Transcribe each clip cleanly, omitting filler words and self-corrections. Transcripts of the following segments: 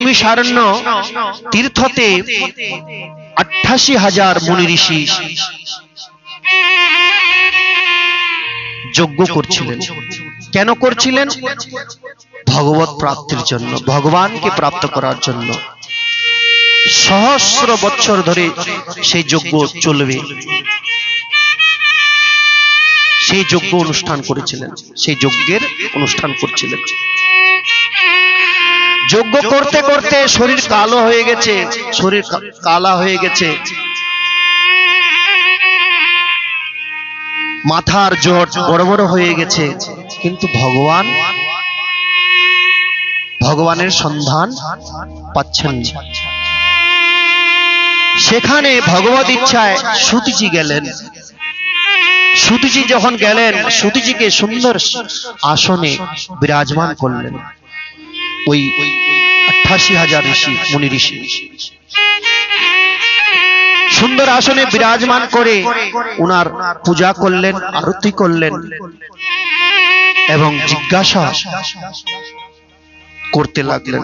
নৈমিষারণ্য তীর্থতে 88,000 মুনি ঋষি যজ্ঞ করছিলেন। কেন করছিলেন? ভগবত প্রাপ্তির জন্য, ভগবানকে প্রাপ্ত করার জন্য। সহস্র বছর ধরে সেই যজ্ঞ চলবে, সেই যজ্ঞ অনুষ্ঠান করেছিলেন, সেই যজ্ঞের অনুষ্ঠান করছিলেন। যজ্ঞ করতে করতে শরীর কালো হয়ে গেছে, শরীর কালা হয়ে গেছে, মাথার জট বড় বড় হয়ে গেছে, কিন্তু ভগবানের সন্ধান পাচ্ছেন না। সেখানে ভগবত ইচ্ছায় সুতিজি গেলেন। সুতিজি যখন গেলেন, সুতিজিকে সুন্দর আসনে বিরাজমান করলেন। ওই 88,000 ঋষি, মুনি ঋষি সুন্দর আসনে বিরাজমান করে উনার পূজা করলেন, আরতি করলেন এবং জিজ্ঞাসা করতে লাগলেন।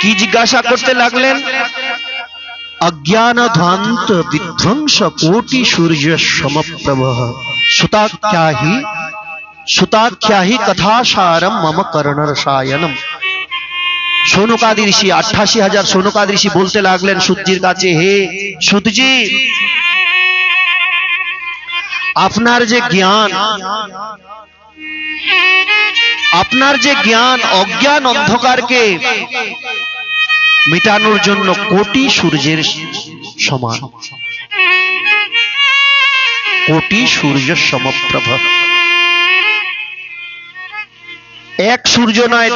কি জিজ্ঞাসা করতে লাগলেন? অজ্ঞান ধ্বান্ত বিধ্বংস কোটি সূর্য সমপ্রভ সুতাখ্যাহি কথাসারম মম কর্ণরসায়নম। শৌনকাদি ঋষি, 88,000 শৌনকাদি ঋষি বলতে লাগলেন সুতজির কাছে, হে সুতজি, আপনার যে জ্ঞান অজ্ঞান অন্ধকারকে মিটানোর জন্য কোটি সূর্যের সমান, কোটি সূর্য সমপ্রভ। এক সূর্য নয়,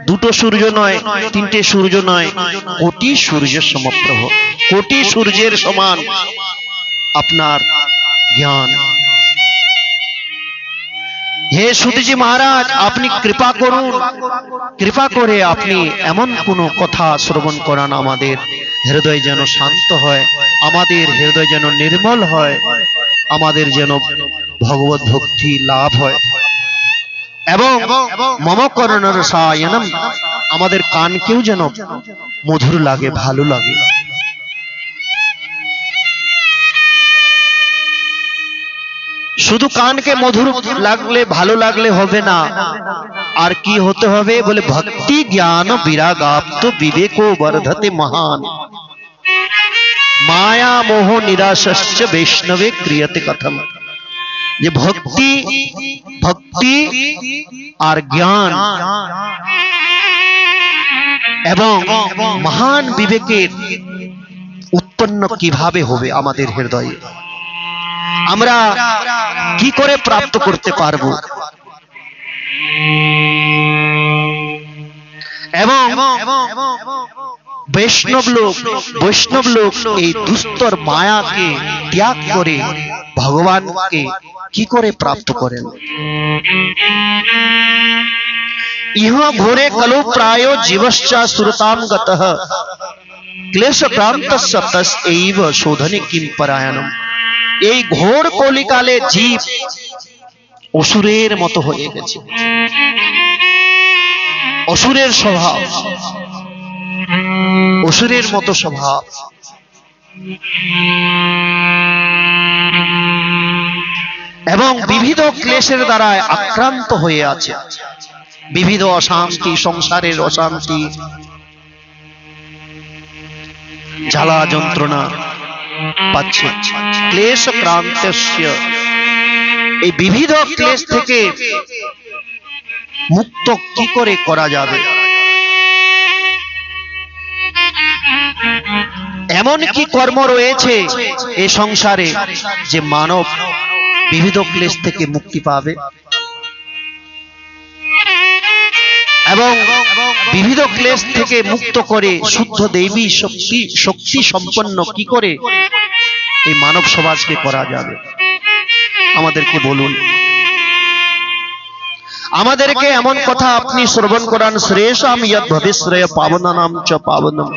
দুটো সূর্য নয়, তিনটে সূর্য নয়, কোটি সূর্য সমপ্রভ, কোটি সূর্যের সমান আপনার জ্ঞান। হে সুতজি মহারাজ, আপনি কৃপা করুন, কৃপা করে আপনি এমন কোন কথা শ্রবণ করান আমাদের হৃদয় যেন শান্ত হয়, আমাদের হৃদয় যেন নির্মল হয়, আমাদের যেন ভগবত ভক্তি লাভ হয় এবং মম কর্ণরসায়নম, আমাদের কানকেও যেন মধুর লাগে, ভালো লাগে। শুধু কানকে মধুর লাগলে, ভালো লাগলে হবে না, আর কি হতে হবে বলে, ভক্তি জ্ঞান বিরাগাপ্ত বিবেকো বর্ধতে মহান মায়া মোহ নিরাশস্য বৈষ্ণবে ক্রিয়তে কথম। যে ভক্তি আর জ্ঞান এবং মহান বিবেকের উৎপন্ন কিভাবে হবে আমাদের হৃদয়ে, আমরা কি করে প্রাপ্ত করতে পারবো? এবং বৈষ্ণব লোক এই দুস্তর মায়াকে ত্যাগ করে ভগবানকে কি করে প্রাপ্ত করেন? ইহ ঘোরে কলু প্রায় জীবশ্চা সুরতাম গতঃ ক্লেশ ক্রান্তস্য তস্যৈব শোধনে কিম পরায়ণম। এই ঘোর কলিকালে জীব অসুরের মতো হয়ে গেছে, অসুরের স্বভাব, অসুরের মতো স্বভাব। এবং বিবিধ ক্লেশের দ্বারা আক্রান্ত হয়ে আছে, বিবিধ অশান্তি, সংসারের অশান্তি, জ্বালা যন্ত্রণা পাচ্ছে। ক্লেশ ক্রান্তস্য, এই বিবিধ ক্লেশ থেকে মুক্ত কি করে করা যাবে? এমন কি কর্ম রয়েছে এই সংসারে যে মানব বিবিধ ক্লেশ থেকে মুক্তি পাবে এবং বিবিধ ক্লেশ থেকে মুক্ত করে শুদ্ধ দেবী শক্তি সম্পন্ন কি করে এই মানব সমাজকে করা যাবে? আমাদেরকে বলুন, আমাদেরকে এমন কথা আপনি শ্রবণ করান। শ্রেয়সাম ইয়ৎ ভবিশ্রেয় পাবনানাম চ পাবনম।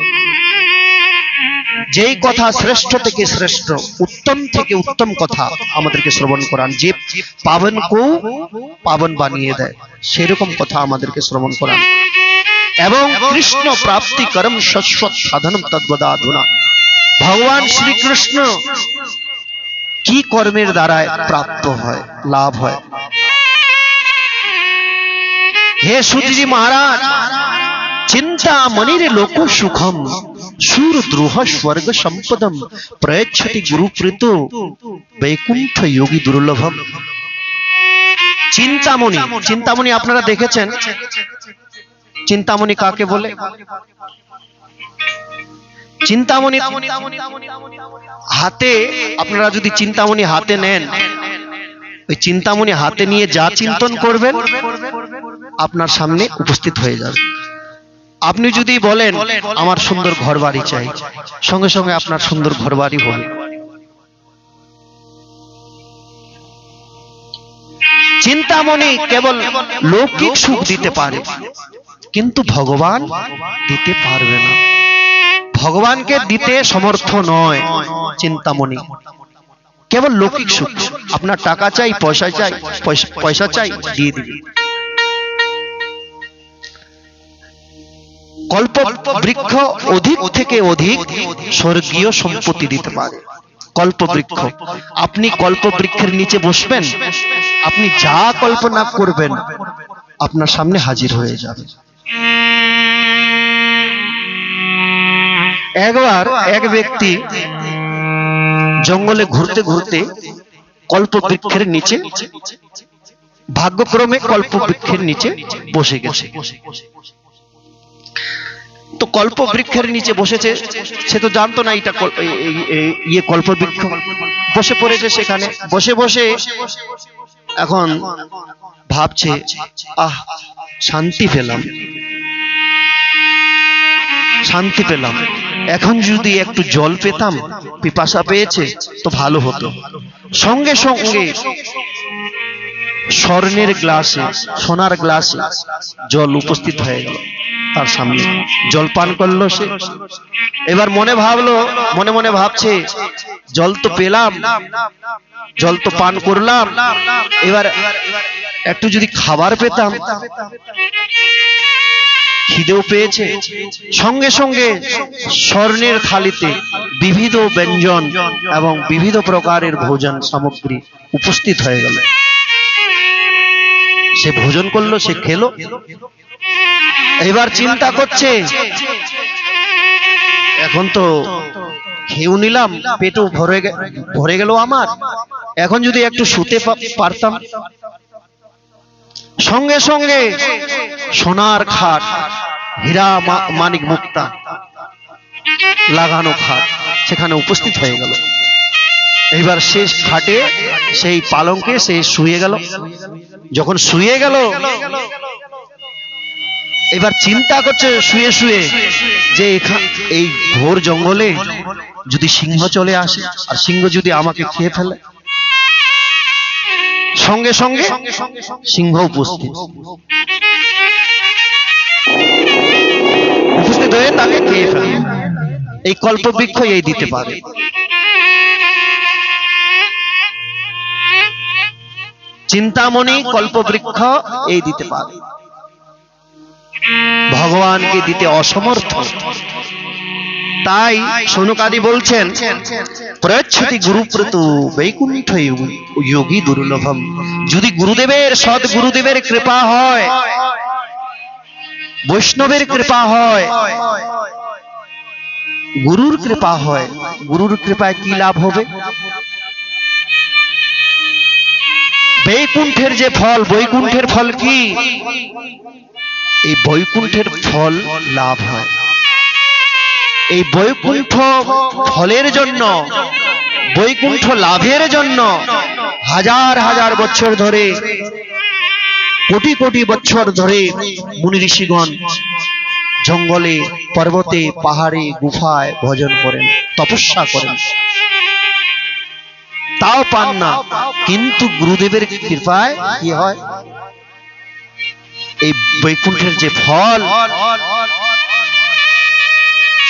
যেই কথা শ্রেষ্ঠ থেকে শ্রেষ্ঠ, উত্তম থেকে উত্তম কথা আমাদেরকে শ্রবণ করান, যে পাবন কো পাবন বানিয়ে দেয় সেরকম কথা আমাদেরকে শ্রবণ করান। এবং কৃষ্ণ প্রাপ্তি করম শাশ্বত সাধনম তদ্বদাধুনা, ভগবান শ্রীকৃষ্ণ কি কর্মের দ্বারা প্রাপ্ত হয়, লাভ হয়। হে সুতজি মহারাজ, চিন্তামণির লোক সুখম সুর দ্রোহ স্বর্গ সম্পদম প্রয়চ্ছতি গুরুপ্রীত বৈকুণ্ঠ যোগী দুর্লভম। চিন্তামণি, চিন্তামণি আপনারা দেখেছেন, চিন্তামণি কাকে বলে? চিন্তামণি হাতে, আপনারা যদি চিন্তামণি হাতে নেন, ওই চিন্তামণি হাতে নিয়ে যা চিন্তন করবেন আপনার সামনে উপস্থিত হয়ে যাবে। আপনি যদি বলেন আমার সুন্দর ঘর বাড়ি চাই, সঙ্গে সঙ্গে আপনার সুন্দর ঘর বাড়ি হবে। চিন্তামণি কেবল লৌকিক সুখ দিতে পারে, কিন্তু ভগবান দিতে পারবে না। ভগবানকে দিতে সমর্থ নয় চিন্তামণি, কেবল লৌকিক সুখ। আপনার টাকা চাই, পয়সা চাই, পয়সা চাই, দিয়ে দিবে। কল্প বৃক্ষ অধিক থেকে অধিক স্বর্গীয় সম্পত্তি দিতে পারে। কল্প বৃক্ষ, আপনি কল্প বৃক্ষের নিচে বসবেন, আপনি যা কল্পনা করবেন আপনার সামনে হাজির হয়ে যাবে। একবার এক ব্যক্তি জঙ্গলে ঘুরতে ঘুরতে কল্প বৃক্ষের নিচে, ভাগ্যক্রমে কল্প বৃক্ষের নিচে বসে গেছে। তো কল্প বৃক্ষের নিচে বসেছে, সে তো জানতো না এটা ইয়ে কল্প বৃক্ষ। বসে পড়েছে সেখানে, বসে বসে এখন ভাবছে, আহ শান্তি পেলাম, শান্তি পেলাম। এখন যদি একটু জল পেতাম, পিপাসা পেয়েছে তো ভালো হতো। সঙ্গে সঙ্গে স্বর্ণের গ্লাসে, সোনার গ্লাসে জল উপস্থিত হয়ে গেল তার সামনে। জল পান করলো সে। এবার মনে ভাবলো, মনে মনে ভাবছে, জল তো পেলাম, জল তো পান করলাম, এবার একটু যদি খাবার পেতাম, খিদেও পেয়েছে। সঙ্গে সঙ্গে স্বর্ণের থালিতে বিবিধ ব্যঞ্জন এবং বিবিধ প্রকারের ভোজন সামগ্রী উপস্থিত হয়ে গেল। সে ভোজন করলো, সে খেলো। এবার চিন্তা করছে, এখন তো খেয়েও নিলাম, পেটও ভরে গেল আমার, এখন যদি একটু শুতে পারতাম। সঙ্গে সঙ্গে সোনার খাট, হীরা মানিক মুক্তা লাগানো খাট সেখানে উপস্থিত হয়ে গেল। এইবার শেষ খাটে, সেই পালঙ্কে সে শুয়ে গেল। যখন শুয়ে গেল, এবার চিন্তা করছে শুয়ে শুয়ে যে এই ঘোর জঙ্গলে যদি সিংহ চলে আসে, আর সিংহ যদি আমাকে খেয়ে ফেলে। সঙ্গে সঙ্গে সিংহ উপস্থিত হয়ে তাকে খেয়ে ফেলে। এই কল্পবৃক্ষ এই দিতে পারে। চিন্তামণি কল্পবৃক্ষ এই দিতে পারে, ভগবানকে দিতে অসমর্থ। তাই শৌনকাদি বলছেন, প্রয়চ্ছতি গুরুপ্রত বৈকুণ্ঠ যোগী দুর্লভম। যদি গুরুদেবের, সৎ গুরুদেবের কৃপা হয়, বৈষ্ণবের কৃপা হয়, গুরুর কৃপা হয়, গুরুর কৃপায় কি লাভ হবে? বৈকুণ্ঠের যে ফল, বৈকুণ্ঠের ফল কি? এই বৈকুণ্ঠের ফল লাভ হয়। এই বৈকুণ্ঠ ফলের জন্য, বৈকুণ্ঠ লাভের জন্য হাজার হাজার বছর ধরে, কোটি কোটি বছর ধরে মুনি ঋষিগণ জঙ্গলে, পর্বতে, পাহাড়ে, গুফায় ভজন করেন, তপস্যা করেন, তাও পান না। কিন্তু গুরুদেবের কৃপায় কি হয়? এই বৈকুণ্ঠের যে ফল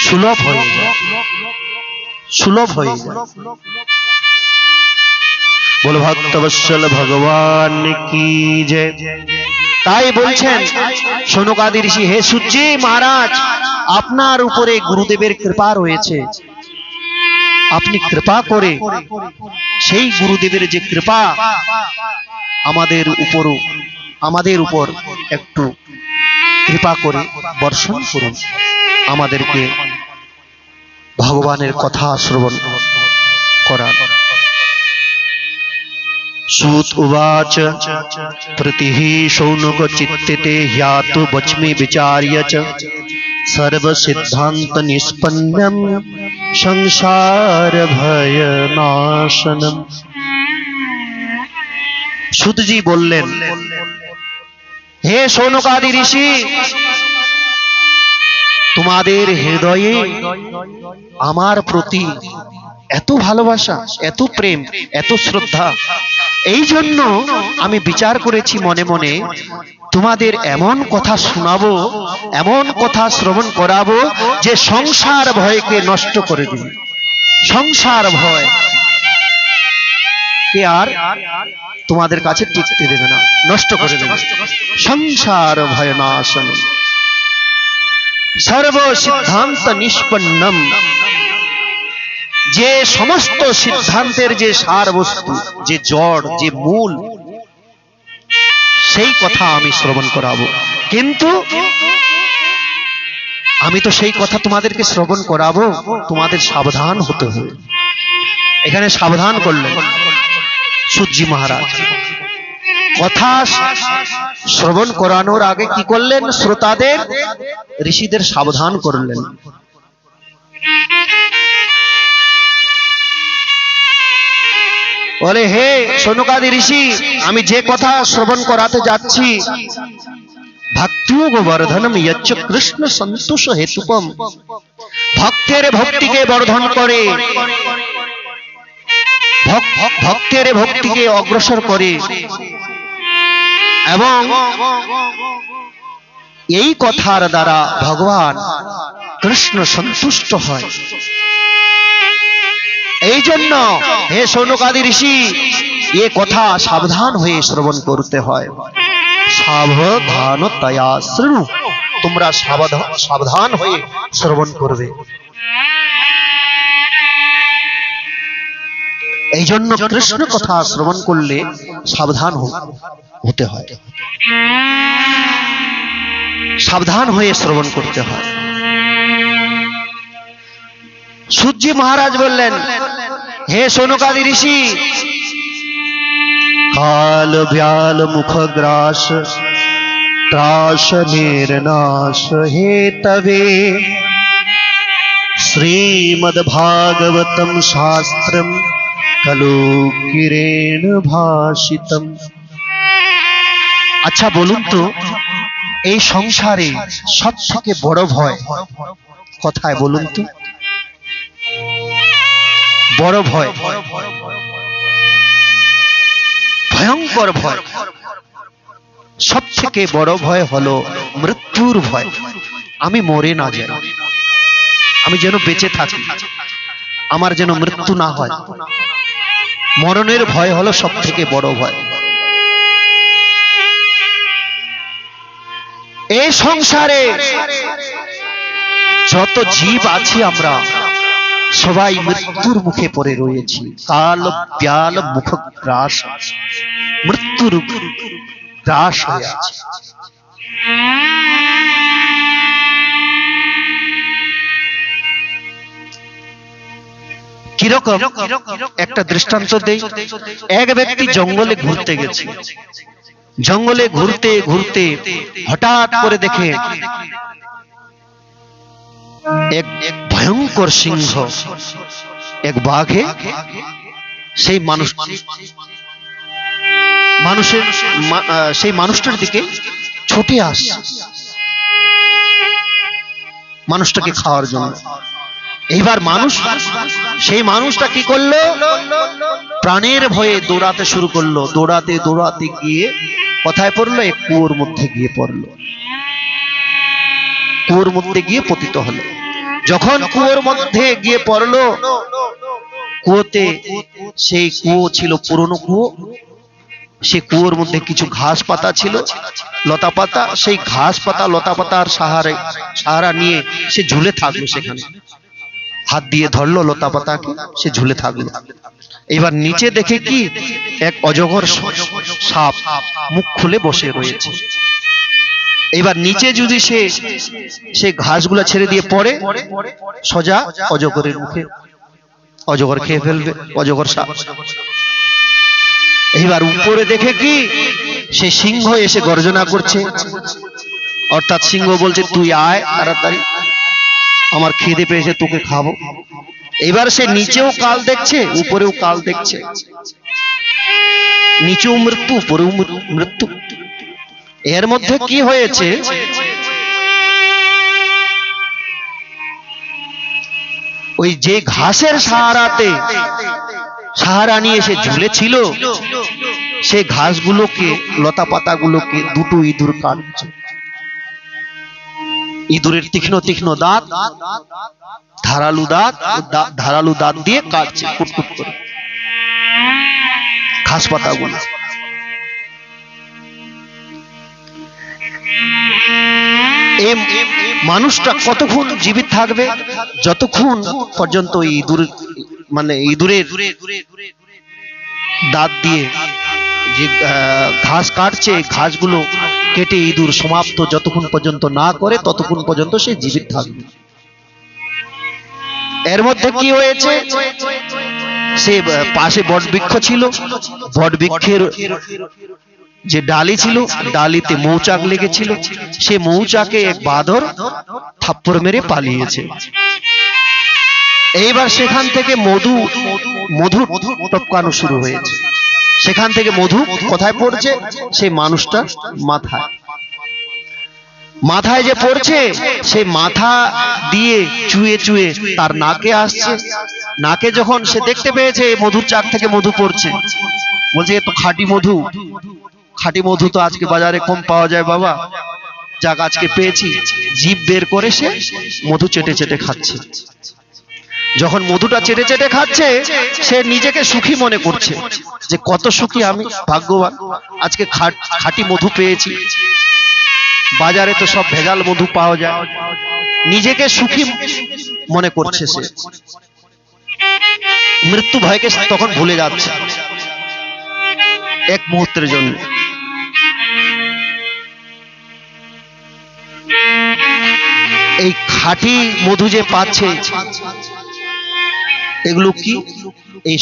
সুলভ হয়ে যায়। সুলভ হয়ে যায়। বল ভক্তবৎসল ভগবান কি জয়। তাই বলছেন শৌনকাদি ঋষি, হে সূর্যি মহারাজ, আপনার উপরে গুরুদেবের কৃপা রয়েছে, আপনি কৃপা করে সেই গুরুদেবের যে কৃপা আমাদের উপর একটু কৃপা করে বর্ষণ করুন, আমাদেরকে ভগবানের কথা শ্রবণ করান। सूत उवाच प्रतिः शौनक चित्ते ह्यातु वच्मि विचार्य च सर्व सिद्धांत निष्पन्नम संसार भय नाशनम। सूत जी बोललेन, हे शौनकादि ऋषि, তোমাদের হৃদয়ে আমার প্রতি এত ভালোবাসা, এত প্রেম, এত শ্রদ্ধা, এই জন্য আমি বিচার করেছি মনে মনে তোমাদের এমন কথা শোনাবো, এমন কথা শ্রবণ করাবো যে সংসার ভয়কে নষ্ট করে দিবে। সংসার ভয় কে আর তোমাদের কাছে টিকতে দেবে না, নষ্ট করে দেবে। সংসার ভয় নাশন সর্ব সিদ্ধান্ত নিষ্পন্নম, যে সমস্ত সিদ্ধান্তের যে সার বস্তু, যে জড়, যে মূল, সেই কথা আমি শ্রবণ করাবো। কিন্তু আমি তো সেই কথা তোমাদেরকে শ্রবণ করাবো, তোমাদের সাবধান হতে হবে। এখানে সাবধান করলেন সূর্যি মহারাজ। কথা শ্রবণ করানোর আগে কি করলেন? শ্রোতাদের, ঋষিদের সাবধান করলেন। বলে, হে শৌনকাদি ঋষি, আমি যে কথা শ্রবণ করাতে যাচ্ছি, ভক্তযোগ বর্ধনম যচ্চ কৃষ্ণ সন্তোষ হেতুকম, ভক্তের ভক্তিকে বর্ধন করে, ভক্তের ভক্তিকে অগ্রসর করে, এবং এই কথার দ্বারা ভগবান কৃষ্ণ সন্তুষ্ট হয়। এই জন্য হে শৌনকাদি ঋষি, এ কথা সাবধান হয়ে শ্রবণ করতে হয়। সাবধানতয়া শৃণু, তোমরা সাবধান হয়ে শ্রবণ করবে। এই জন্য কৃষ্ণ কথা শ্রবণ করলে সাবধান হতে হয়, সাবধান হয়ে শ্রবণ করতে হয়। সূর্যি মহারাজ বললেন, হে শৌনকাদি ঋষি, কাল ব্যাল মুখ গ্রাস ত্রাস নির্নাশ হে তবে শ্রীমদ ভাগবতম শাস্ত্রম কলু কিরেণ ভাষিতম। আচ্ছা বলুন তো, এই সংসারে সব থেকে বড় ভয় কোথায় বলুন তো? বড় ভয়, ভয়ঙ্কর ভয়, সব থেকে বড় ভয় হলো মৃত্যুর ভয়। আমি মরে না যাই, আমি যেন বেঁচে থাকি, আমার যেন মৃত্যু না হয়। মরণের ভয় হলো সব থেকে বড় ভয়। এই সংসারে যত জীব আছি আমরা সবাই মৃত্যুর মুখে পড়ে রয়েছি। কাল ব্যাল মুখ গ্রাস, মৃত্যুর গ্রাস হয়ে আছে। কিরকম? একটা দৃষ্টান্ত দেই। এক ব্যক্তি জঙ্গলে ঘুরতে গেছে। জঙ্গলে ঘুরতে ঘুরতে হঠাৎ করে দেখে এক ভয়ঙ্কর সিংহ, এক বাঘে সেই মানুষটার দিকে ছুটে আসছে, মানুষটাকে খাওয়ার জন্য। এইবার সেই মানুষটা কি করলো? প্রাণের ভয়ে দৌড়াতে শুরু করলো। দৌড়াতে দৌড়াতে গিয়ে কোথায় পড়লো? এক কুয়োর মধ্যে গিয়ে পড়লো, কুয়োর মধ্যে গিয়ে পতিত হলো। যখন কুয়োর মধ্যে গিয়ে পড়লো, কুয়োতে, সেই কুয়ো ছিল পুরনো কুয়ো, সে কুয়োর মধ্যে কিছু ঘাস পাতা ছিল, লতা পাতা, সেই ঘাস পাতা লতা পাতার সাহারা নিয়ে সে ঝুলে থাকলো সেখানে, হাত দিয়ে ধরলো লতা পাতাকে, সে ঝুলে থাকলো। এবার নিচে দেখে কি, এক অজগর সাপ মুখ খুলে বসে রয়েছে। এবার নিচে যদি সে ঘাসগুলা ছেড়ে দিয়ে পড়ে, সোজা অজগরের মুখে, অজগর খেয়ে ফেলবে, অজগর সাপ। এইবার উপরে দেখে কি, সে সিংহ এসে গর্জনা করছে, অর্থাৎ সিংহ বলছে তুই আয় তাড়াতাড়ি, আমার খিদে পেয়েছে, তোকে খাবো। এবার সে নিচেও কাল দেখছে, উপরেও কাল দেখছে, নিচেও মৃত্যু, উপরেও মৃত্যু। এর মধ্যে কি হয়েছে, ওই যে ঘাসের সাহারা নিয়ে সে ঝুলেছিল, সে ঘাসগুলোকে, লতা পাতাগুলোকে দুটো ইঁদুর কাটছে। ইঁদুরের তীক্ষ্ণ তীক্ষ্ণ দাঁত, ধারালু দাঁত দিয়ে কাটছে কুটকুট করে ঘাস পাতাগুলো। এই মানুষটা কতক্ষণ জীবিত থাকবে, যতক্ষণ পর্যন্ত ইঁদুরের দাঁত দিয়ে যে ঘাস কাটছে, ঘাসগুলো কেটে ইঁদুর সমাপ্ত যতক্ষণ পর্যন্ত না করে, ততক্ষণ পর্যন্ত সে জীবিত থাকবে। এর মধ্যে কি হয়েছে, সে পাশে বটবৃক্ষ ছিল, বটবৃক্ষের যে ডালি ছিল, ডালিতে মৌচাক লেগেছিল, সে মৌচাকে এক বাঁদর থাপ্পড় মেরে পালিয়েছে। এইবার সেখান থেকে মধু টপকানো শুরু হয়েছে। সেখান থেকে মধু কোথায় পড়ছে, সেই মানুষটা মাথায় যে পড়ছে, সেই মাথা দিয়ে চুয়ে চুয়ে তার নাকে আসছে। নাকে যখন সে দেখতে পেয়েছে মধুর চাক থেকে মধু পড়ছে, বলছে এ তো খাঁটি মধু, খাঁটি মধু তো আজকে বাজারে কম পাওয়া যায় বাবা, যাক আজকে পেয়েছি। জিভ বের করে সে মধু চেটে চেটে খাচ্ছে। যখন মধুটা চেটে চেটে খাচ্ছে, সে নিজেকে সুখী মনে করছে, যে কত সুখী আমি, ভাগ্যবান, আজকে খাঁটি মধু পেয়েছি, বাজারে তো সব ভেজাল মধু পাওয়া যায়। নিজেকে সুখী মনে করছে সে, মৃত্যু ভয়কে তখন ভুলে যাচ্ছে এক মুহূর্তের জন্য। এই খাঁটি মধু যে পাচ্ছে, এগুলো কি, এই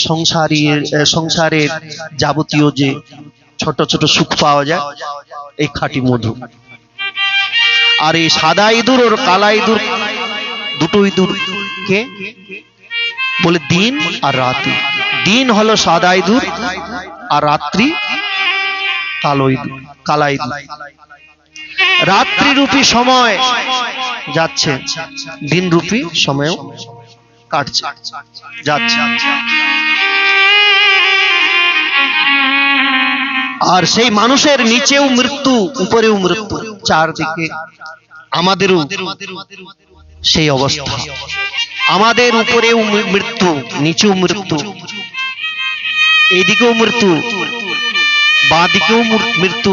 সংসারের যাবতীয় যে ছোট ছোট সুখ পাওয়া যায়, এই খাঁটি মধু। আর এই সাদা ইঁদুর আর কালা ইঁদুর, দুটো ইঁদুরকে বলে দিন আর রাত্রি। দিন হলো সাদা ইঁদুর, আর রাত্রি কালা ইঁদুর। রাত্রি রূপী সময় যাচ্ছে, দিন রূপী সময়ও কাটছে, যাচ্ছে। আর সেই মানুষের নিচেও মৃত্যু, উপরেও মৃত্যু, চারদিকে। আমাদেরও সেই অবস্থা, আমাদের উপরেও মৃত্যু, নিচেও মৃত্যু, এইদিকেও মৃত্যু, বাঁ দিকেও মৃত্যু,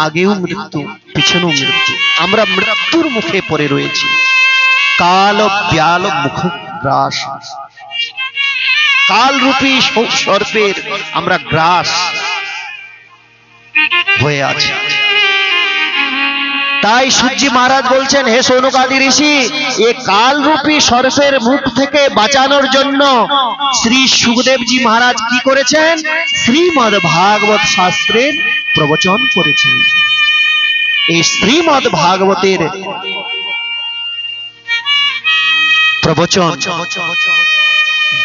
আগেও মৃত্যু, পিছনেও মৃত্যু। আমরা মৃত্যুর মুখে পড়ে রয়েছি। কাল ব্যাল মুখ গ্রাস, কাল রূপী সর্পের আমরা গ্রাস হয়ে আছি। তাই সূর্যি মহারাজ বলছেন, হে সৌনকাদি ঋষি, এ কালরূপী সর্পের মুখ থেকে বাঁচানোর জন্য শ্রী সুখদেবজি মহারাজ কি করেছেন, শ্রীমদ্ ভাগবত শাস্ত্রের প্রবচন করেছেন। এই শ্রীমদ্ ভাগবতের প্রবচন,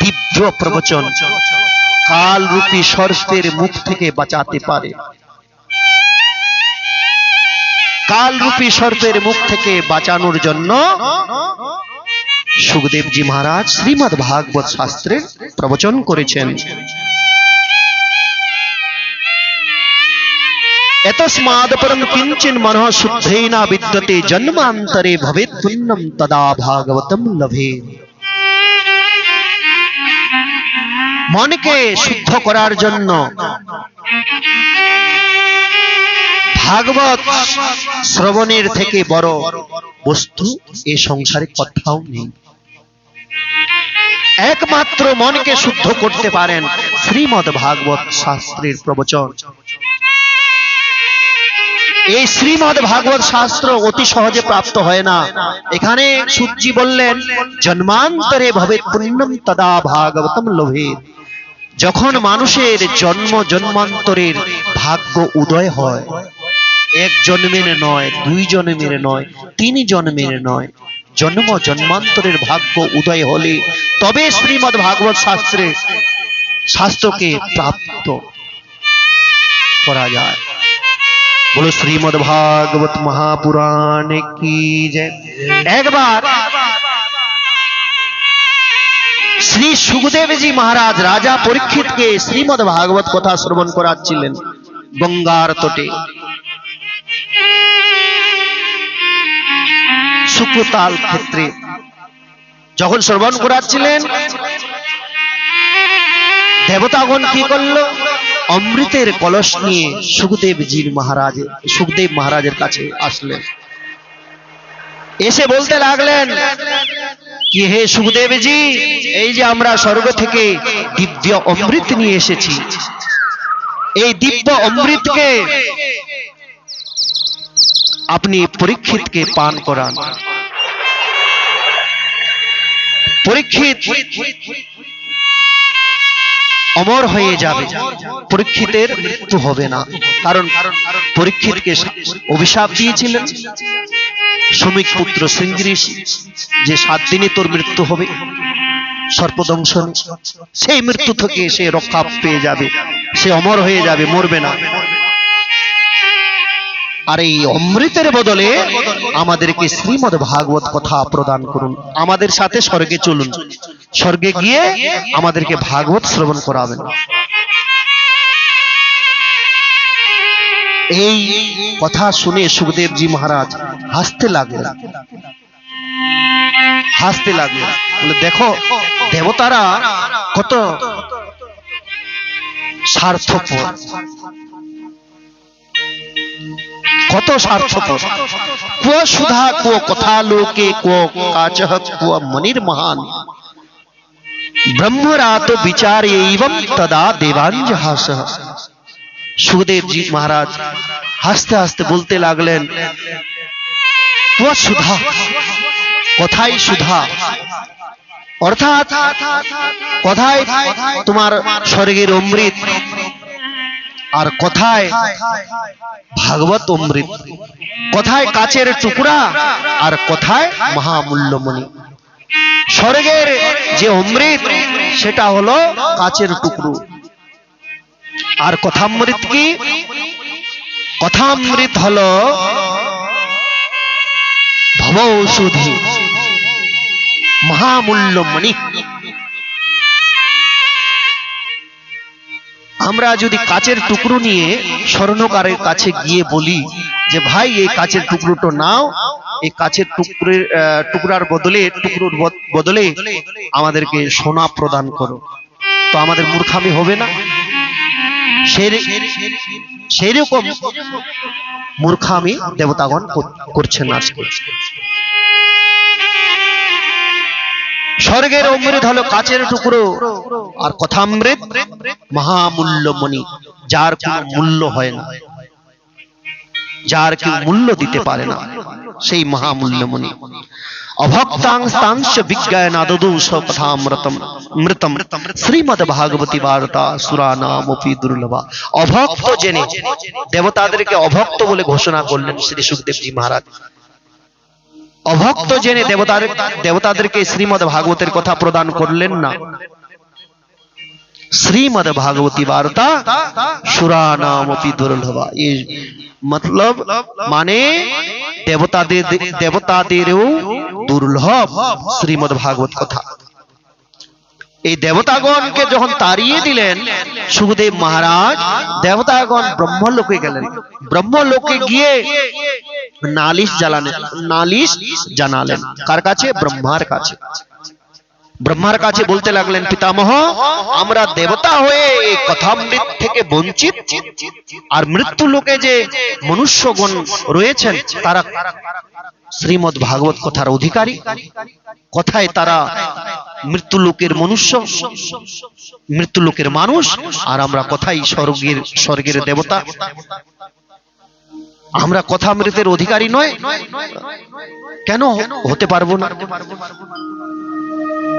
দিব্য প্রবচন, কালরূপী সর্পের মুখ থেকে বাঁচাতে পারে। কালরূপী সর্পের মুখ থেকে বাঁচানোর জন্য সুখদেবজি মহারাজ শ্রীমদ্ ভাগবত শাস্ত্রের প্রবচন করেছেন। एतस्माद् परं किंचिन मनः शुद्धेन विद्यते जन्मांतरे भवेत् पुण्यं तदा भागवतम लभेत्। মনকে শুদ্ধ করার জন্য ভাগবত শ্রবণের থেকে বড় বস্তু এই সংসারে কোথাও নেই। একমাত্র মনকে শুদ্ধ করতে পারেন শ্রীমদ্ ভাগবত শাস্ত্রের প্রবচন। এই শ্রীমদ্ ভাগবত শাস্ত্র অতি সহজে প্রাপ্ত হয় না। এখানে সূর্যি বললেন জন্মান্তরে ভবেৎ পুণ্যম তদা ভাগবতম লভেৎ। যখন মানুষের জন্ম জন্মান্তরের ভাগ্য উদয় হয়, এক জন্মের নয়, দুই জন্মের নয়, তিন জন্মের নয়, জন্ম জন্মান্তরের ভাগ্য উদয় হলে তবে শ্রীমদ্ ভাগবত শাস্ত্রকে প্রাপ্ত করা যায়। बोलो श्रीमद् भागवत महापुराण की जय। एक बार श्री सुखदेव जी महाराज राजा परीक्षित के श्रीमद् भागवत कथा श्रवण कराচ্ছিলেন গঙ্গার তটে সুকতাল ক্ষেত্রে। যখন শ্রবণ করাচ্ছিলেন দেবতাগণ কি করলো, অমৃতের কলস নিয়ে সুখদেব মহারাজের কাছে আসলেন। এসে বলতে লাগলেন কি হে সুখদেবজি, এই যে আমরা স্বর্গ থেকে দিব্য অমৃত নিয়ে এসেছি, এই দিব্য অমৃতকে আপনি পরীক্ষিতকে পান করান। পরীক্ষিত অমর হয়ে যাবে, পরীক্ষিতের মৃত্যু হবে না। কারণ পরীক্ষিতকে অভিশাপ দিয়েছিলেন শমিক পুত্র শৃঙ্গিরি যে 7 দিনে তোর মৃত্যু হবে সর্পদংশন, সেই মৃত্যু থেকে সে রক্ষা পেয়ে যাবে, সে অমর হয়ে যাবে, মরবে না। আর এই অমৃতের বদলে আমাদেরকে শ্রীমদ্ ভাগবত কথা প্রদান করুন, আমাদের সাথে স্বর্গে চলুন, স্বর্গে গিয়ে আমাদেরকে ভাগবত শ্রবণ করাবেন। এই কথা শুনে সুখদেবজি মহারাজ হাসতে লাগলেন। বলে দেখো দেবতারা কত স্বার্থপর, কত স্বার্থপর। ক্ব সুধা ক্ব কথা লোকে ক্ব কাচঃ ক্ব মনির মহান ব্রহ্মরাত বিচারে এবং তদা দেবাঞ্জহাস। সুখদেবজি মহারাজ হাসতে হাসতে বলতে লাগলেন ক্ব সুধা, কথাই সুধা, অর্থাৎ কথায় তোমার স্বর্গের অমৃত, আর কথায় ভাগবত অমৃত, কথায় কাচের টুকরা আর কথায় মহামূল্যমণি। স্বর্গের যে অমৃত সেটা হলো কাচের টুকরো, আর কথামৃত কি? কথামৃত হলো ভবৌষধি, মহামূল্যমণি। আমরা যদি কাচের টুকরো নিয়ে স্বর্ণকারের কাছে গিয়ে বলি যে ভাই এই কাচের টুকরোটা নাও, এই কাচের টুকরার বদলে আমাদেরকে সোনা প্রদান করো, তো আমাদের মূর্খামি হবে না? সেই রকম মূর্খামি দেবতাগণ করছেন আজকে। স্বর্গের অমৃত হলো কাচের টুকরো, আর কথামৃত মহামূল্যমণি, যার কোনো মূল্য হয় না, যার কেউ মূল্য দিতে পারে না, সেই মহামূল্যমণি। অভক্তাংস্তাংশ বিজ্ঞানাদদু সকথামৃতম মৃতম শ্রীমদ্ ভাগবতী বার্তা সুরানামপি দুর্লভা। অভক্ত জেনে দেবতাদেরকে অভক্ত বলে ঘোষণা করলেন শ্রী সুখদেবজি মহারাজ। অভক্ত জেনে দেবতাদেরকে শ্রীমদ্ ভাগবতের কথা প্রদান করলেন না। শ্রীমদ্ ভাগবতী বার্তা সুরানামপি দুর্লভা, এই মতলব মানে দেবতাদেরও দুর্লভ শ্রীমদ্ ভাগবত কথা। এই দেবতাগণকে যখন তাড়িয়ে দিলেন সুখদেব মহারাজ, দেবতাগণ ব্রহ্মলোকে গেলেন। ব্রহ্মলোকে গিয়ে নালিশ জানালেন কার কাছে? ব্রহ্মার কাছে। ব্রহ্মার কাছে বলতে লাগলেন, পিতামহ, আমরা দেবতা হয়ে এই কথামৃত থেকে বঞ্চিত, আর মৃত্যু লোকে যে মনুষ্যগণ রয়েছেন তারা শ্রীমদ্ ভাগবত কথার অধিকারী। কথায় তারা মৃত্যু লোকের মনুষ্য, মৃত্যু লোকের মানুষ, আর আমরা কথাই স্বর্গের দেবতা। আমরা কথামৃতের অধিকারী নয়, কেন হতে পারবো না?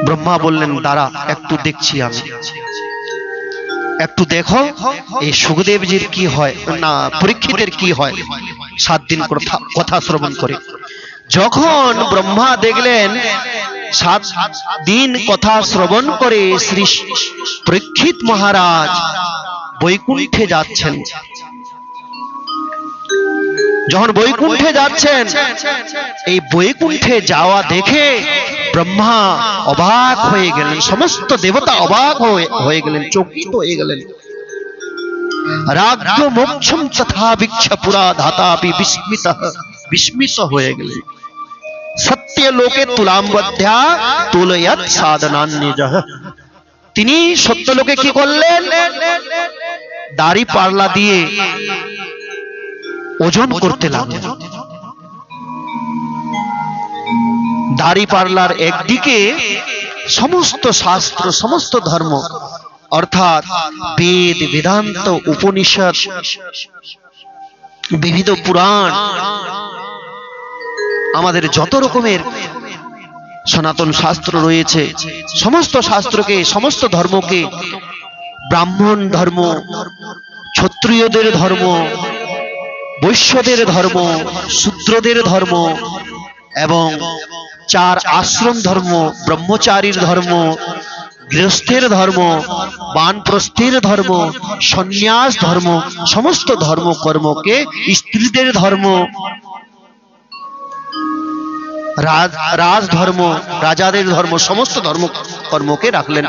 ব্রহ্মা বললেন, দাঁড়া, একটু দেখছি আমি। একটু দেখো এই সুখদেবজির কি হয়, না পরীক্ষিতের কি হয় 7 দিন কথা শ্রবণ করে। যখন ব্রহ্মা দেখলেন 7 দিন কথা শ্রবণ করে শ্রী পরীক্ষিত মহারাজ বৈকুণ্ঠে যাচ্ছেন, যখন বৈকুণ্ঠে যাচ্ছেন, এই বৈকুণ্ঠে যাওয়া দেখে ব্রহ্মা অবাক হয়ে গেলেন, সমস্ত দেবতা অবাক হয়ে গেলেন, চকিত হয়ে গেলেন। রাজ্য মোক্ষম তথা বিচ্ছ পুরা ধাতাপি বিস্মিত হয়ে গেলেন। সত্য লোকে তুলাম্বধ্যা তুলয়ৎ সাধনান্যজঃ। তিনি সত্যলোকে কি করলেন? দাড়ি পাল্লা দিয়ে ওজন করতে লাগলেন। দাড়ি পাল্লার একদিকে সমস্ত শাস্ত্র, সমস্ত ধর্ম, অর্থাৎ বেদ, বেদান্ত, উপনিষদ, বিবিধ পুরাণ, আমাদের যত রকমের সনাতন শাস্ত্র রয়েছে, সমস্ত শাস্ত্রকে, সমস্ত ধর্মকে, ব্রাহ্মণ ধর্ম, ক্ষত্রিয়দের ধর্ম, বৈশ্যদের ধর্ম, শূদ্রদের ধর্ম, এবং 4 আশ্রম ধর্ম, ব্রহ্মচারীর ধর্ম, গৃহস্থের ধর্ম, বানপ্রস্থের ধর্ম, সন্ন্যাস ধর্ম, সমস্ত ধর্ম কর্মকে, স্ত্রীদের ধর্ম, রাজ ধর্ম, রাজাদের ধর্ম, সমস্ত ধর্ম কর্মকে রাখলেন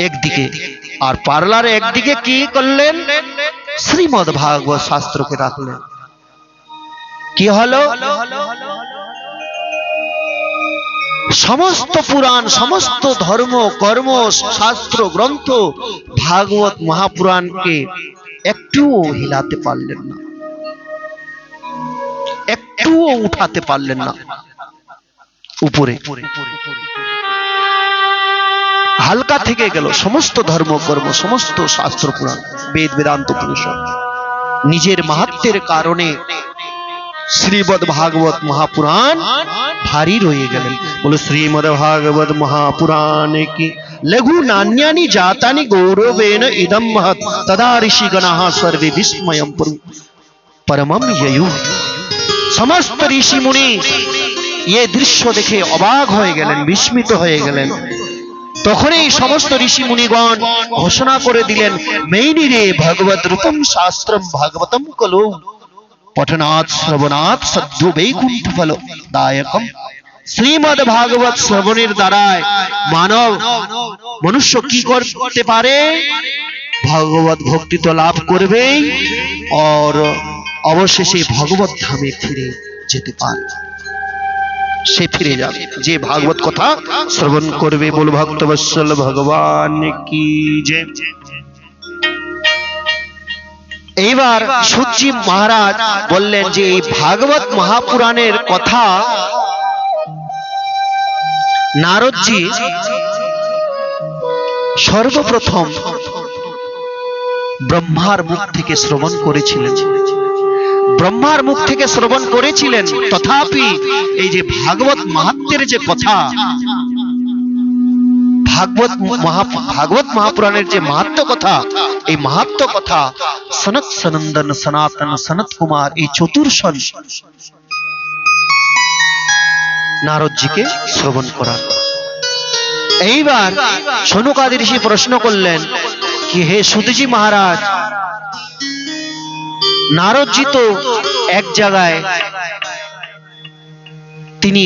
একদিকে, আর পার্লার একদিকে কি করলেন? শ্রীমদ্ ভাগবত শাস্ত্রকে রাখলেন। কি হলো? সমস্ত পুরাণ, সমস্ত ধর্ম কর্ম, শাস্ত্র গ্রন্থ, ভাগবত মহাপুরাণকে একটুও হিলাতে পারলেন না, একটুও উঠাতে পারলেন না উপরে, হালকা থেকে গেল। সমস্ত ধর্ম কর্ম, সমস্ত শাস্ত্র পুরাণ, বেদ, বেদান্ত, উপনিষদ নিজের মাহাত্ম্যের কারণে শ্রীমদ্ ভাগবত মহাপুরাণ ভারী রয়ে গেলেন। বলো শ্রীমদ্ ভাগবত মহাপুরাণ কি লঘু নান্যানি জাতানি গৌরবেন ইদম মহৎ তদা ঋষিগণাঃ সর্বে বিস্ময়ম পরমম ययुः। সমস্ত ঋষি মুনি এই দৃশ্য দেখে অবাক হয়ে গেলেন, বিস্মিত হয়ে গেলেন। তখনই সমস্ত ঋষি মুনিগণ ঘোষণা করে দিলেন, মেইনি রে ভগবত রূপম শাস্ত্রম ভাগবতম কলো পঠনাৎ শ্রবণাৎ সদ্য বৈকুণ্ঠ ফল দায়কম। শ্রীমদ্ ভাগবত শ্রবণের দ্বারায় মনুষ্য কি করতে পারে? ভগবত ভক্তি তো লাভ করবেই, আর অবশেষে ভগবত ধামে ফিরে যেতে পারে। সে ফিরে যাবে যে ভাগবত কথা শ্রবণ করবে। বল ভক্তবৎসল ভগবান কি জয়। এইবার সূতজি মহারাজ বললেন যে এই ভাগবত মহাপুরাণের কথা নারদজি সর্বপ্রথম ব্রহ্মার মুখ থেকে শ্রবণ করেছিলেন, ব্রহ্মার মুখ থেকে শ্রবণ করেছিলেন। তথাপি এই যে ভাগবত মাহাত্ম্যের যে কথা, ভাগবত মহাপুরাণের যে মাহাত্ম্য কথা, এই মাহাত্ম্য কথা সনত সনন্দন সনাতন সনত কুমার এই চতুর্শন নারদজিকে শ্রবণ করান। এইবার সনুকাদি ঋষি প্রশ্ন করলেন কি হে সুতজি মহারাজ, নারদজি তো এক জায়গায় তিনি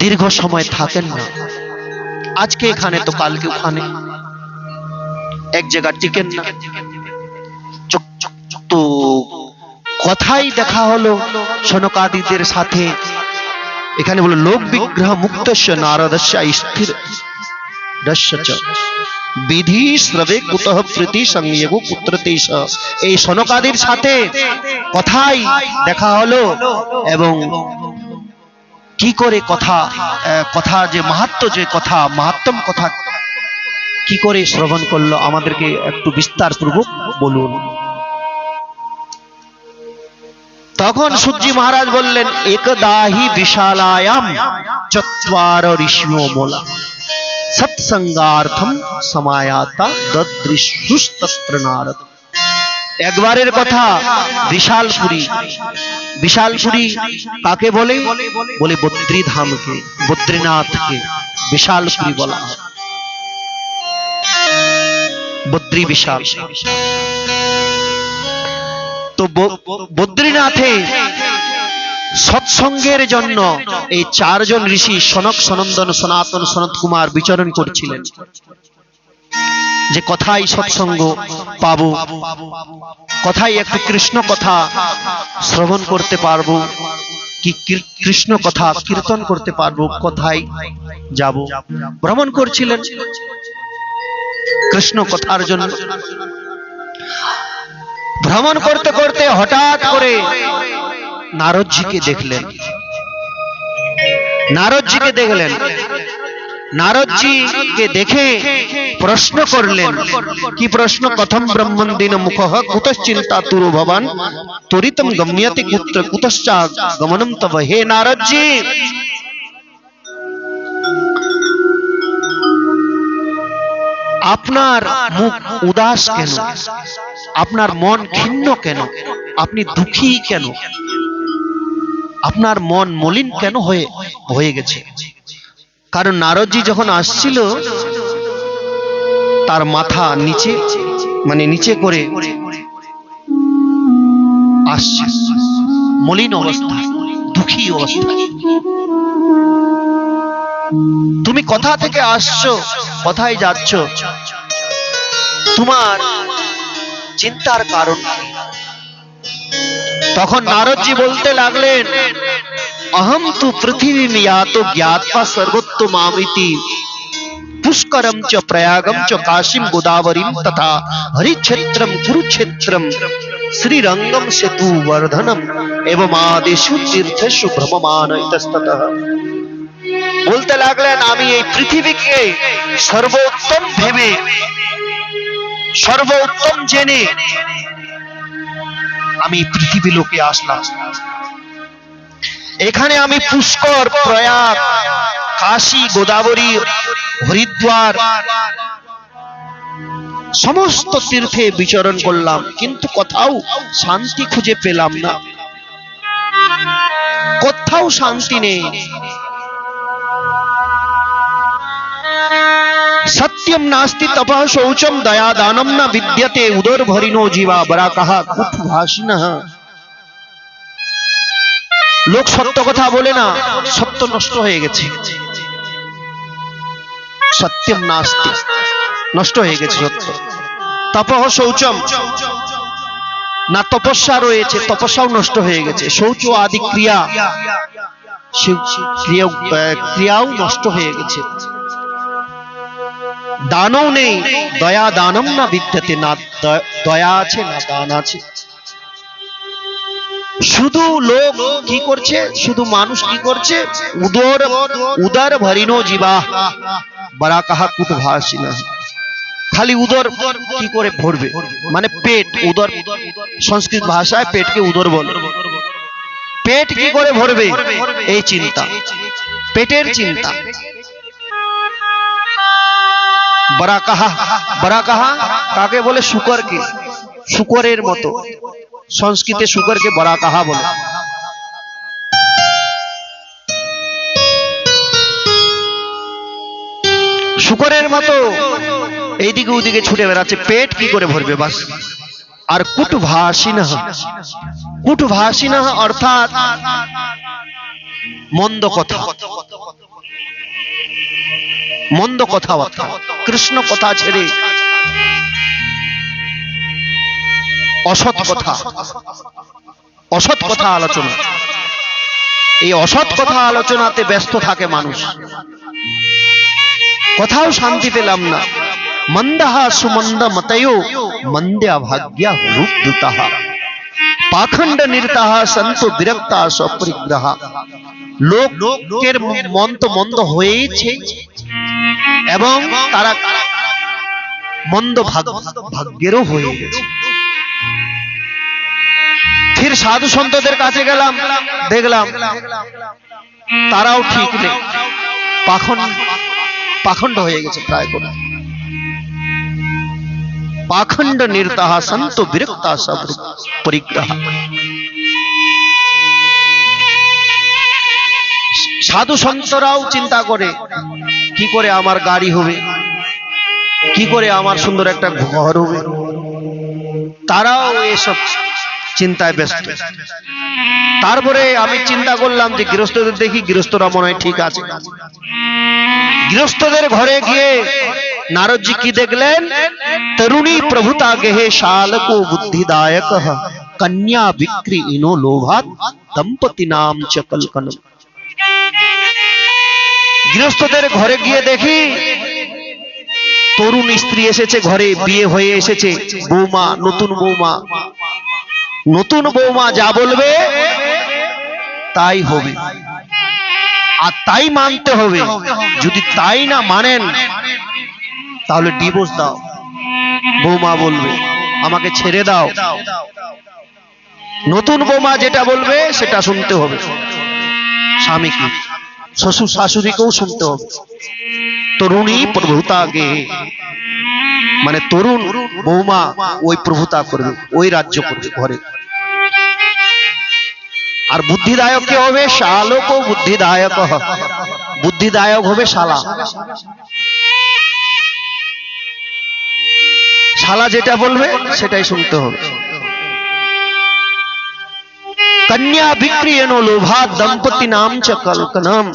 দীর্ঘ সময় থাকেন না, আজকে এখানে তো কালকে ওখানে, এক জায়গা টিকেন না। তো কথাই দেখা হলো সনকাদিদের সাথে। এখানে বলো লোক বিগ্রহ মুক্তস্য নারদস্য স্থির বিধি শ্রবে কুতঃ প্রীতি সংযোগ পুত্রতেশ। এই সনকাদির সাথে কথাই দেখা হলো, এবং কি করে কথা যে মাহাত্ম্য, যে কথা মাহাত্ম্যম কথা কি করে শ্রবণ করলো, আমাদেরকে একটু বিস্তার পূর্বক বলুন। তখন সূর্যি মহারাজ বললেন, একদাহি বিশালায়াম চত্বার ঋষিও মোলা সৎসঙ্গার্থম সমায়াতা দদৃশুস্তস্ত্র নারদ। একবারের কথা, বিশালপুরী। বিশালপুরী কাকে বলে? বলে বদ্রীধামকে, বদ্রীনাথকে বিশালপুরী বলা হয়। বদ্রী বিশাল। তো বদ্রীনাথে সৎসঙ্গের জন্য এই চারজন ঋষি সনক, সনন্দন, সনাতন, সনত কুমার বিচরণ করছিলেন, যে কথাই সৎসঙ্গ পাবো, কথাই একটু কৃষ্ণ কথা শ্রবণ করতে পারবো, কি কৃষ্ণ কথা কীর্তন করতে পারবো, কোথায় যাব, ভ্রমণ করছিলেন কৃষ্ণ কথার জন্য। ভ্রমণ করতে করতে হঠাৎ করে নারদজিকে দেখলেন। নারদজিকে দেখে প্রশ্ন করলেন। কি প্রশ্ন? কথম ব্রহ্মন্দিন মুখঃ কুতশ্চিন্তা তুরো ভবান ত্বরিতম গম্যতে কুত্র কুতশ্চা গমনম তব। হে নারদজি, আপনার মুখ উদাস কেন? আপনার মন ক্ষীণ কেন? আপনি দুঃখী কেন? আপনার মন মলিন কেন হয়ে গেছে? কারণ নারদজি যখন আসছিল, তার মাথা নিচে, মানে নিচে করে আসছে, মলিন অবস্থা, দুঃখী অবস্থা। তুমি কোথা থেকে আসছো, কোথায় যাচ্ছ, তোমার চিন্তার কারণ কি? তখন নারদজি বলতে লাগলেন, অহম তু পৃথিবীম ইয়াতো জ্ঞাত্বা সর্বোত্তমামিতি পুষ্করম চ প্রয়াগম চ কাশীম গোদাবরীম তথা হরিক্ষেত্রম কুরুক্ষেত্রম শ্রীরঙ্গম সেতু বর্ধনম এবং আদেশু তীর্থেষু ভ্রমমান ইতস্ততঃ। বলতে লাগলেন, আমি এই পৃথিবীকে সর্বোত্তম ভেবে, সর্বোত্তম জেনে আমি পৃথিবী লোকে আসলাম। এখানে আমি পুষ্কর, প্রয়াগ, কাশী, গোদাবরী, হরিদ্বার সমস্ত তীর্থে বিচরণ করলাম, কিন্তু কোথাও শান্তি খুঁজে পেলাম না, কোথাও শান্তি নেই। সত্যম নাস্তি তপঃ শৌচম দয়া দানম না বিদ্যতে উদর ভরিনো জীবা বরাকাহ কুটভাষিণঃ। লোক সত্য কথা বলে না, সত্য নষ্ট হয়ে গেছে। সত্যম নাস্তি, নষ্ট হয়ে গেছে সত্য। তপঃ শৌচম, না তপস্যা রয়েছে, তপস্যাও নষ্ট হয়ে গেছে। শৌচ আদি ক্রিয়াও নষ্ট হয়ে গেছে। দানও নেই, দয়া দানম না বিদ্যতে, না দয়া আছে না দান আছে। শুধু লোক কি করছে, শুধু মানুষ কি করছে, উদর ভরিনো জীবা বরাকাহ কুটভাষিণঃ। খালি উদর কি করে ভরবে, মানে পেট, উদর সংস্কৃত ভাষায় পেটকে উদর বলে। পেট কি করে ভরবে, এই চিন্তা, পেটের চিন্তা। বরাকাহ, বরাকাহ কাকে বলে? শুকরকে, শুকরের মতো। সংস্কৃতে শুকরকে বরাকাহ বলে। শুকরের মতো এইদিকে ওদিকে ছুটে বেড়াচ্ছে, পেট কি করে ভরবে, বাস। আর কুটভাষিণঃ, কুটভাষিণঃ অর্থাৎ মন্দ কথা, মন্দ কথাবার্তা, কৃষ্ণ কথা ছেড়ে অসৎ কথা, অসৎ কথা আলোচনা, এই অসৎ কথা আলোচনাতে ব্যস্ত থাকে মানুষ, কোথাও শান্তি পেলাম না। মন্দহা সুমন্দ মতয়ো মন্দ্যা ভাগ্যা রূপদূতঃ পাখণ্ড নিরতাঃ সন্তু বিরক্তা স্বপরিগ্রহা। লোকের মন তো মন্দ হয়েছে এবং তারা মন্দ ভাগ্যেরও হয়ে গেছে। ফির সাধু সন্তদের কাছে গেলাম, দেখলাম তারাও ঠিক নেই, পাখণ্ড হয়ে গেছে প্রায় করে। পাখণ্ড নিরতাঃ সন্তু বিরক্তা স্বপরিগ্রহা। সাধু সন্তরাও চিন্তা করে কি করে আমার গাড়ি হবে, কি করে আমার সুন্দর একটা ঘর হবে, তারাও এসব চিন্তায় ব্যস্ত। তারপরে আমি চিন্তা করলাম যে গৃহস্থদের দেখি, গৃহস্থরা মনে হয় ঠিক আছে। গৃহস্থদের ঘরে গিয়ে নারদজি কি দেখলেন? তরুণী প্রভুতা গেহে শালকো বুদ্ধিদায়ক কন্যা বিক্রি ইনো লোভাত দম্পতি নাম চ কলকনম। গৃহস্থদের ঘরে গিয়ে দেখি তরুণ স্ত্রী এসেছে ঘরে, বিয়ে হয়ে এসেছে, বৌমা, নতুন বৌমা। নতুন বৌমা যা বলবে তাই হবে, আর তাই মানতে হবে। যদি তাই না মানেন তাহলে ডিভোর্স দাও। বৌমা বলবে আমাকে ছেড়ে দাও, নতুন বৌমা যেটা বলবে সেটা শুনতে হবে। স্বামীকে, শ্বশুর শাশুড়িকেও শুনতে হবে। তরুণী প্রভুতা গে, মানে তরুণ বৌমা ওই প্রভুতা করবে, ওই রাজ্য করবে ঘরে। আর বুদ্ধিদায়ক কে হবে? শালক ও বুদ্ধিদায়ক, বুদ্ধিদায়ক হবে শালা। শালা যেটা বলবে সেটাই শুনতে হবে। কন্যা বিক্রিয়নো লোভা দম্পতি নাম চ কলকনম।